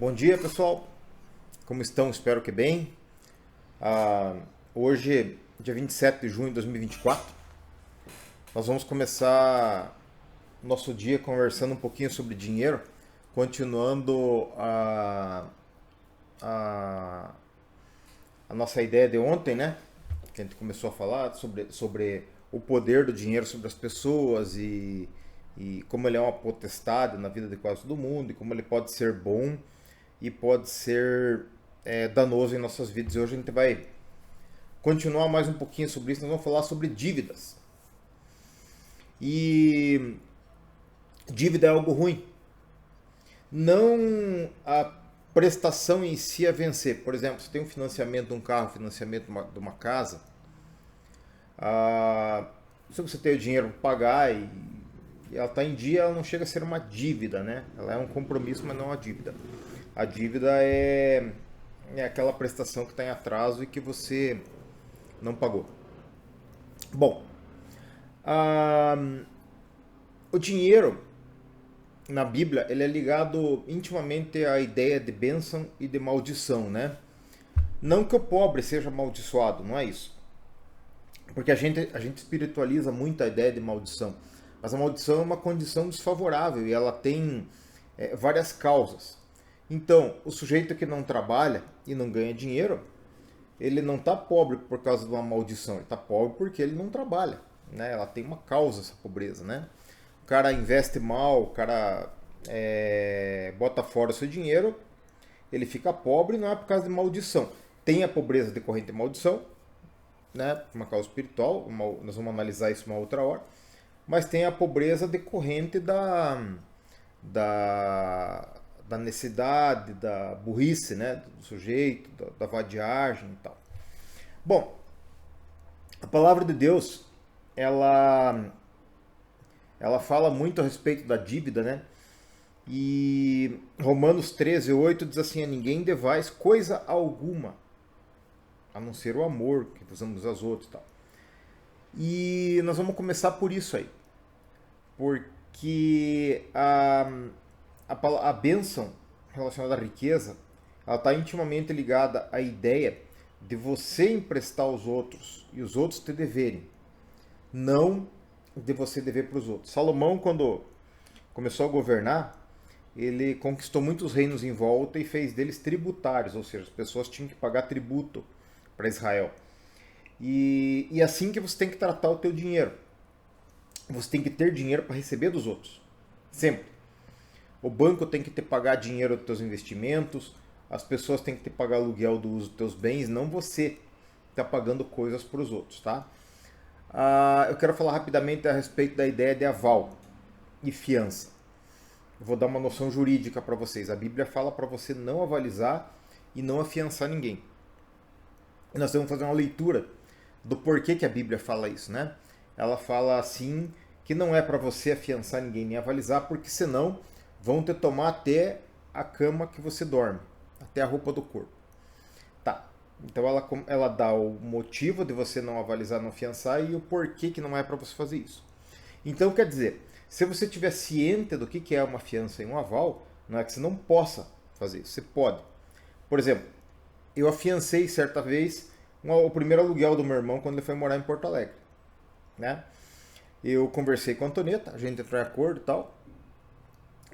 Bom dia, pessoal. Como estão? Espero que bem. Hoje, dia 27 de junho de 2024, nós vamos começar nosso dia conversando um pouquinho sobre dinheiro, continuando a, a nossa ideia de ontem, né? Que a gente começou a falar sobre o poder do dinheiro sobre as pessoas e como ele é uma potestade na vida de quase todo mundo e como ele pode ser bom e pode ser danoso em nossas vidas. E hoje a gente vai continuar mais um pouquinho sobre isso. Nós vamos falar sobre dívidas. E dívida é algo ruim. Não a prestação em si a vencer. Por exemplo, você tem um financiamento de um carro, financiamento de uma casa. Se você tem o dinheiro para pagar e ela está em dia, ela não chega a ser uma dívida, né? Ela é um compromisso, mas não uma dívida. A dívida é aquela prestação que está em atraso e que você não pagou. Bom, o dinheiro na Bíblia ele é ligado intimamente à ideia de bênção e de maldição, né? Não que o pobre seja amaldiçoado, não é isso. Porque a gente espiritualiza muito a ideia de maldição. Mas a maldição é uma condição desfavorável e ela tem várias causas. Então, o sujeito que não trabalha e não ganha dinheiro, ele não está pobre por causa de uma maldição, ele está pobre porque ele não trabalha, né? Ela tem uma causa, essa pobreza, né? O cara investe mal, o cara bota fora o seu dinheiro, ele fica pobre não é por causa de maldição. Tem a pobreza decorrente de maldição, né? Uma causa espiritual, nós vamos analisar isso uma outra hora, mas tem a pobreza decorrente da necessidade, da burrice, né, do sujeito, da vadiagem e tal. Bom, a palavra de Deus, ela fala muito a respeito da dívida, né? E Romanos 13:8 diz assim: a ninguém devais coisa alguma, a não ser o amor que usamos aos outros e tal. E nós vamos começar por isso aí. Porque a bênção relacionada à riqueza, ela está intimamente ligada à ideia de você emprestar aos outros e os outros te deverem, não de você dever para os outros. Salomão, quando começou a governar, ele conquistou muitos reinos em volta e fez deles tributários, ou seja, as pessoas tinham que pagar tributo para Israel. E assim que você tem que tratar o teu dinheiro. Você tem que ter dinheiro para receber dos outros. Sempre. O banco tem que te pagar dinheiro dos teus investimentos, as pessoas têm que te pagar aluguel do uso dos teus bens, não você está pagando coisas para os outros, tá? Eu quero falar rapidamente a respeito da ideia de aval e fiança. Eu vou dar uma noção jurídica para vocês. A Bíblia fala para você não avalizar e não afiançar ninguém. E nós vamos fazer uma leitura do porquê que a Bíblia fala isso, né? Ela fala assim que não é para você afiançar ninguém nem avalizar, porque senão vão te tomar até a cama que você dorme, até a roupa do corpo. Tá. Então ela dá o motivo de você não avalizar, não afiançar e o porquê que não é para você fazer isso. Então quer dizer, se você tiver ciente do que é uma fiança e um aval, não é que você não possa fazer isso, você pode. Por exemplo, eu afiancei certa vez o primeiro aluguel do meu irmão quando ele foi morar em Porto Alegre, né? Eu conversei com a Antonieta, a gente entrou em acordo e tal.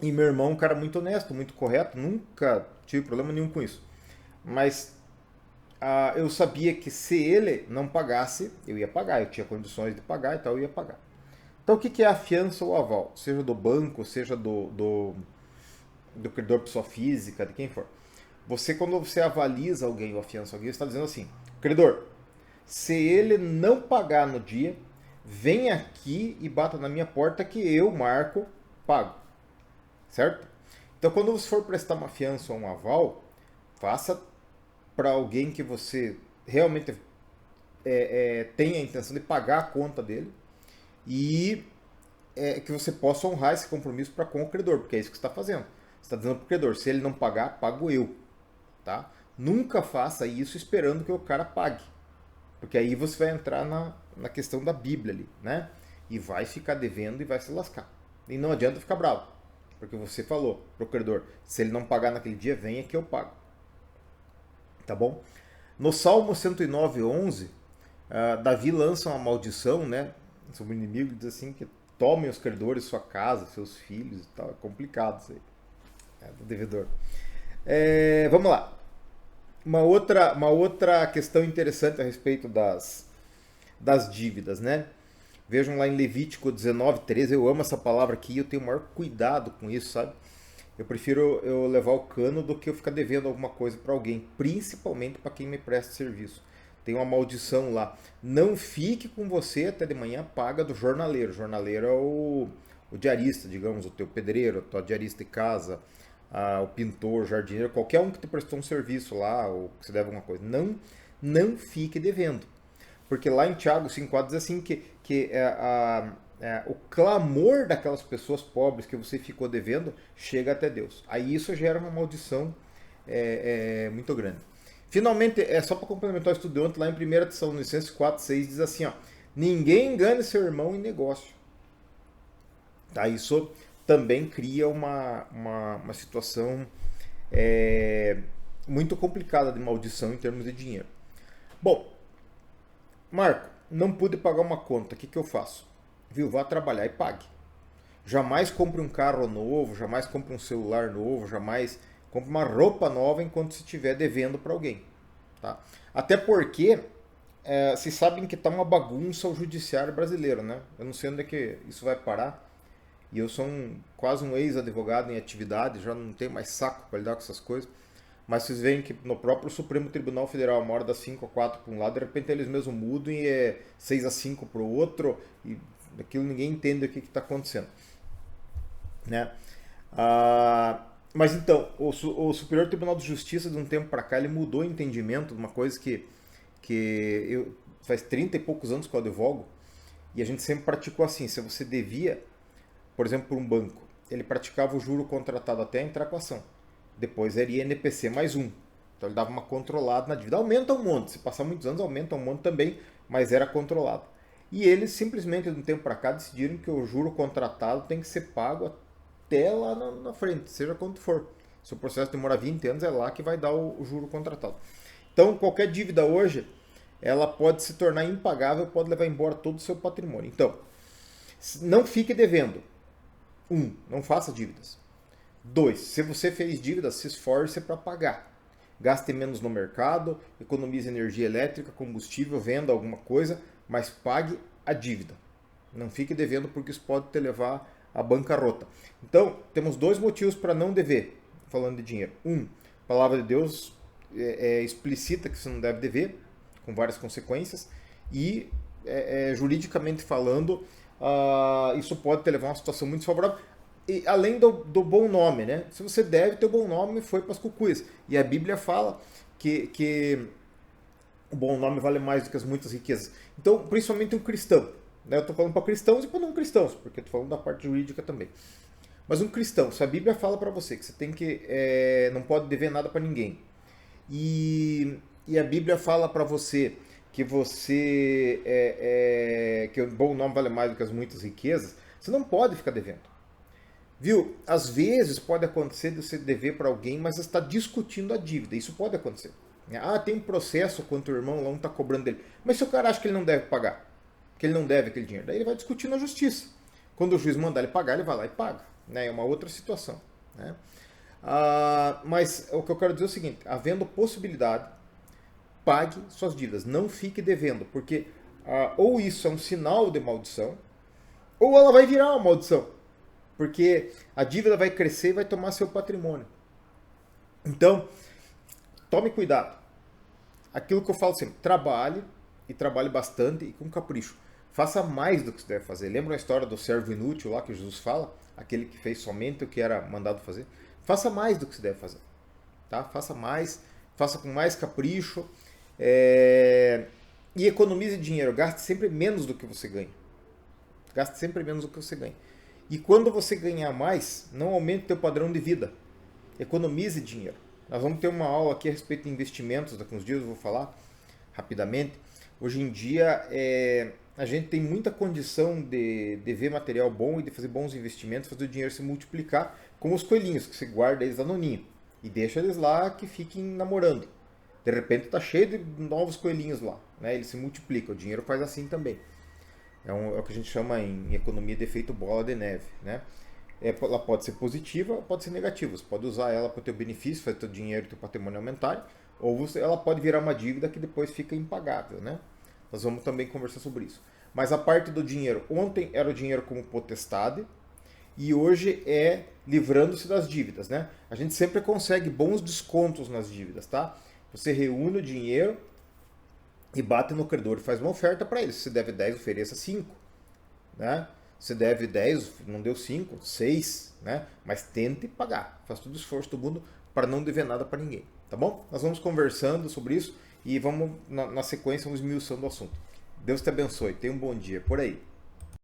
E meu irmão é um cara muito honesto, muito correto, nunca tive problema nenhum com isso. Mas eu sabia que se ele não pagasse, eu ia pagar, eu tinha condições de pagar e tal, eu ia pagar. Então o que é a fiança ou aval? Seja do banco, seja do credor pessoa física, de quem for. Quando você avaliza alguém ou afiança alguém, você está dizendo assim: credor, se ele não pagar no dia, vem aqui e bata na minha porta que eu, Marco, pago. Certo? Então, quando você for prestar uma fiança ou um aval, faça para alguém que você realmente tenha a intenção de pagar a conta dele e que você possa honrar esse compromisso para com o credor, porque é isso que você está fazendo. Você está dizendo para o credor: se ele não pagar, pago eu. Tá? Nunca faça isso esperando que o cara pague, porque aí você vai entrar na questão da Bíblia ali, né? E vai ficar devendo e vai se lascar. E não adianta ficar bravo. Porque você falou pro credor, se ele não pagar naquele dia, venha que eu pago. Tá bom? No Salmo 109:11, Davi lança uma maldição, né, sobre o inimigo, diz assim que tomem os credores sua casa, seus filhos e tal. É complicado isso aí, do devedor. Vamos lá. Uma outra questão interessante a respeito das dívidas, né? Vejam lá em Levítico 19:13, eu amo essa palavra aqui, eu tenho o maior cuidado com isso, sabe? Eu prefiro eu levar o cano do que eu ficar devendo alguma coisa para alguém, principalmente para quem me presta serviço. Tem uma maldição lá. Não fique com você até de manhã, paga do jornaleiro. O jornaleiro é o diarista, digamos, o teu pedreiro, a tua diarista de casa, o pintor, o jardineiro, qualquer um que te prestou um serviço lá, ou que você deve alguma coisa. Não fique devendo. Porque lá em Tiago 5,4 diz assim que o clamor daquelas pessoas pobres que você ficou devendo chega até Deus. Aí isso gera uma maldição muito grande. Finalmente, só para complementar o estudo de ontem, lá em 1 Tessalonicenses 4,6 diz assim, ó, ninguém engane seu irmão em negócio. Tá? Isso também cria uma situação muito complicada de maldição em termos de dinheiro. Bom, Marco, não pude pagar uma conta, o que eu faço? Viu, vá trabalhar e pague. Jamais compre um carro novo, jamais compre um celular novo, jamais compre uma roupa nova enquanto se estiver devendo para alguém. Tá? Até porque vocês sabem que está uma bagunça o judiciário brasileiro, né? Eu não sei onde é que isso vai parar. E eu sou quase um ex-advogado em atividade, já não tenho mais saco para lidar com essas coisas. Mas vocês veem que no próprio Supremo Tribunal Federal, uma hora dá 5-4 para um lado, de repente eles mesmos mudam e é 6-5 para o outro, e aquilo ninguém entende o que está acontecendo. Né? Mas então, o Superior Tribunal de Justiça, de um tempo para cá, ele mudou o entendimento de uma coisa que faz 30 e poucos anos que eu advogo, e a gente sempre praticou assim, se você devia, por exemplo, por um banco, ele praticava o juro contratado até entrar com a ação. Depois era INPC mais um. Então ele dava uma controlada na dívida. Aumenta um monte. Se passar muitos anos, aumenta um monte também, mas era controlado. E eles simplesmente, de um tempo para cá, decidiram que o juro contratado tem que ser pago até lá na frente, seja quanto for. Se o processo demora 20 anos, é lá que vai dar o juro contratado. Então, qualquer dívida hoje, ela pode se tornar impagável, pode levar embora todo o seu patrimônio. Então, não fique devendo. 1. Não faça dívidas. 2. Se você fez dívida, se esforce para pagar. Gaste menos no mercado, economize energia elétrica, combustível, venda alguma coisa, mas pague a dívida. Não fique devendo porque isso pode te levar à bancarrota. Então, temos 2 motivos para não dever, falando de dinheiro. 1. A palavra de Deus explicita que você não deve dever, com várias consequências, e juridicamente falando, isso pode te levar a uma situação muito desfavorável. E, além do bom nome, né? Se você deve, teu bom nome foi para as cucuias. E a Bíblia fala que o bom nome vale mais do que as muitas riquezas. Então, principalmente um cristão. Né? Eu estou falando para cristãos e para não cristãos, porque estou falando da parte jurídica também. Mas um cristão, se a Bíblia fala para você que você tem que não pode dever nada para ninguém, e a Bíblia fala para você que que o bom nome vale mais do que as muitas riquezas, você não pode ficar devendo. Viu? Às vezes pode acontecer de você dever para alguém, mas está discutindo a dívida. Isso pode acontecer. Tem um processo contra o irmão, lá não está cobrando dele. Mas se o cara acha que ele não deve pagar, que ele não deve aquele dinheiro, daí ele vai discutir na justiça. Quando o juiz mandar ele pagar, ele vai lá e paga. Né? É uma outra situação. Né? Mas o que eu quero dizer é o seguinte, havendo possibilidade, pague suas dívidas. Não fique devendo, porque ou isso é um sinal de maldição, ou ela vai virar uma maldição. Porque a dívida vai crescer e vai tomar seu patrimônio. Então, tome cuidado. Aquilo que eu falo sempre, trabalhe, e trabalhe bastante e com capricho. Faça mais do que você deve fazer. Lembra a história do servo inútil lá que Jesus fala? Aquele que fez somente o que era mandado fazer? Faça mais do que você deve fazer. Tá? Faça mais, faça com mais capricho. E economize dinheiro. Gaste sempre menos do que você ganha. Gaste sempre menos do que você ganha. E quando você ganhar mais, não aumente o teu padrão de vida. Economize dinheiro. Nós vamos ter uma aula aqui a respeito de investimentos, daqui uns dias eu vou falar rapidamente. Hoje em dia, a gente tem muita condição de ver material bom e de fazer bons investimentos, fazer o dinheiro se multiplicar, Como os coelhinhos, que você guarda eles lá no ninho e deixa eles lá que fiquem namorando. De repente tá cheio de novos coelhinhos lá, né? Eles se multiplicam. O dinheiro faz assim também. É o que a gente chama em economia de efeito bola de neve, né? Ela pode ser positiva ou pode ser negativa. Você pode usar ela para o teu benefício, fazer teu dinheiro e teu patrimônio aumentarem, ou ela pode virar uma dívida que depois fica impagável, né? Nós vamos também conversar sobre isso. Mas a parte do dinheiro, ontem era o dinheiro como potestade e hoje é livrando-se das dívidas, né? A gente sempre consegue bons descontos nas dívidas, tá? Você reúne o dinheiro e bate no credor e faz uma oferta para ele. Se você deve 10, ofereça 5, né? Se deve 10, não deu 5, 6, né? Mas tente pagar. Faz todo o esforço do mundo para não dever nada para ninguém, tá bom? Nós vamos conversando sobre isso e vamos, na sequência, vamos esmiuçando o assunto. Deus te abençoe. Tenha um bom dia. Por aí.